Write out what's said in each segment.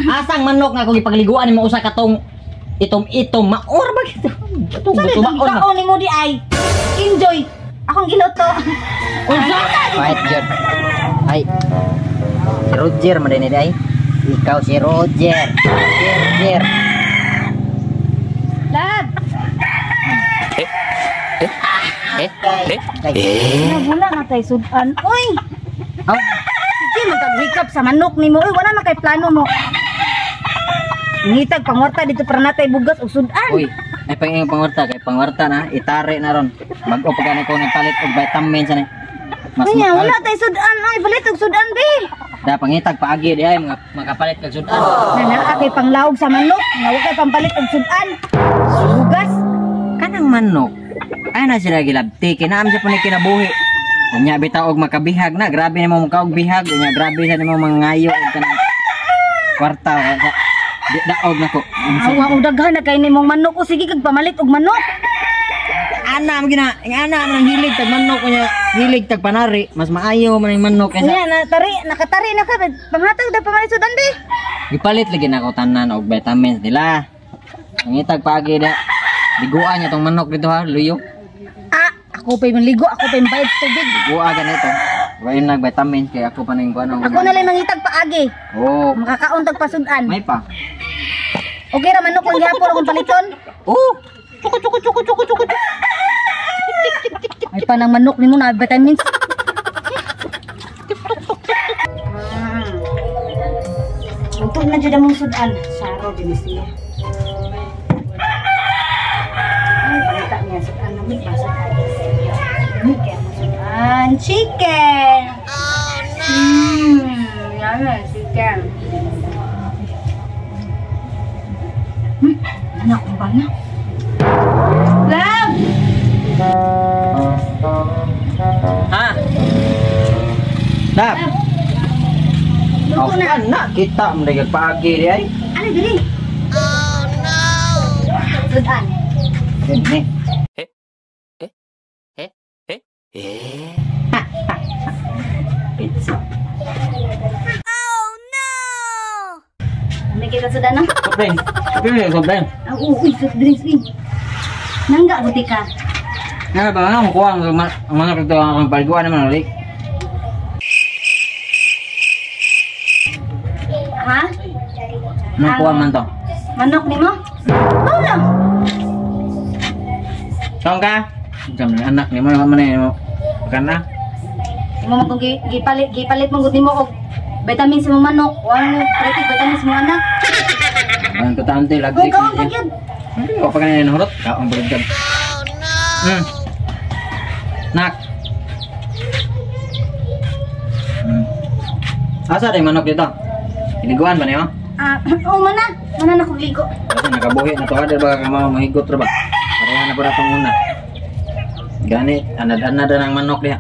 Asang manok nga kung ipagliguan ni mo usa katong itom maor ba gito? Sabi ko kaon ni mo di ay. Enjoy. Akong giluto. Unsa? Fight Jud. Ay. Si Roger man din ay. Ikaw si Roger. Roger. Lab. Eh. Wala na tay sudan. Uy. Oh. Sige magkaghikap sa manok nimo. Uy, wala na kay plano mo. Ngitag pangwarta dito para natay bugas ug sudan. Uy, ay pangwarta kay pangwarta na itare na ron. Mag-o pa gani ko nagpalit og vitamins ani. Mas Kanya wala tay sudan. Ay, palit og sudan be. da pangitag paagi di ay makapalit kag sudan. Na kay panglawog sa manok, nga wa kay pampalit og sudan. Bugas. Kanang manok ay na sila gilabti kinaam sa puni kinabuhi. Unya bitaw og makabihag na, grabe nimo mong kaog bihag, unya grabe sa nimo mangayo og kanang kwarta. Di daog nako. Awa og daghan na kay nimong manok o sige kag pamalit og manok. Ana man hilig tag manok unya hilig tag panari, mas maayo man ang manok kaysa. Nya nakatari na ka panghatag da pamalit sudan be. Gipalit lagi nako tanan og vitamins nila. Pangitag paagi da. Liguan niya tong manok dito ha, luyo. Ako pa'y maligo, ako pa'y bayad tubig. Buwa ganito. Wayon nag vitamins kay ako pa ning kuno. Ako na lang mangitag paagi. Oh, Makakaon tag pasudan. may pa. Okay ra manok lang gyapon akong paliton. Oh, Chuko. Ay pa nang manok nimo na vitamins. Untuk na jud among sudan. Saro dinis niya. Ay, palita niya sudan namit basa. Chicken. Oh no. Yan chicken. Anak ko ba na? Love. ha. Dap. Luto na. Na kita mendagag paagi di ay. Ano dili? Oh no. Sudan. Ini. Pizza. May kita sudan na? Sobrang. Sobrang. Uy, soft drinks din. Nangga buti ka. Nga ba nga kuha ang manok ito ang paliguan naman ulit. Ha? Nakuha man to. Manok ni mo? Oo lang. Saan ka? Jam ni anak ni mo man kana. Imo mo gipalit mo gud nimo og vitamins mo manok. Wala mo pratik vitamins mo anak. Ang tutante lagi. Ikaw gyud. Hindi ko pa kanina nahurot. Kaong bulagdag. Nak. Asa rin manok dito? Iniguan ba niyo? Mana na kog ligo. Kasi nakabuhi na to ada ba ka mahigot ra ba? Pareha na pala itong una. Gani, anad-anad ng manok niya.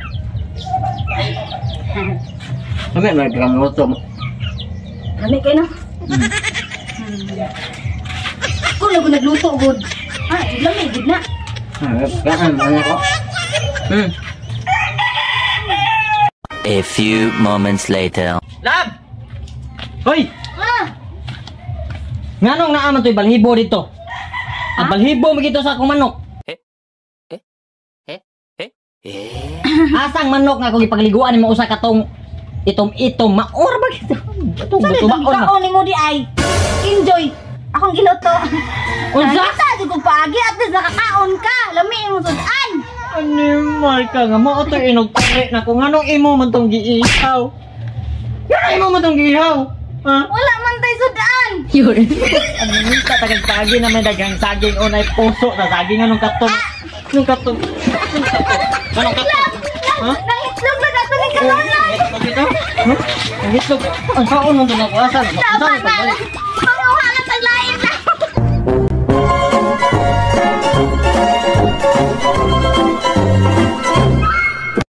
Kami, may pagkamuto mo. Kami kayo na. Kung nagluto, good. Lamig, good na. Gaan, ano ko? A few moments later. Lab! Hoy! Nganong naaman to'y balhibo dito? Ang balhibo magito sa akong manok. Asang manok nga kung ipagliguan ni mo usa katong itom maor ba gito? Sabi ko kaon ni mo di ay. Enjoy. Akong giluto. Unsa? Sabi ko paagi at least nakakaon ka. Lami mo sudan. Animal ka nga mo ito inugtari na kung anong imo man tong giihaw. Yan imo man tong giihaw. Ha? Wala man tay sudan. Ano yung katagal-tagi na may dagang saging o na puso na saging anong katon? Anong katon? Anong katon? Ha? Nangitlog na gato ni kalonay. Nangitlog ito? Nangitlog? Ang saon nung tunakuasan? Tama na.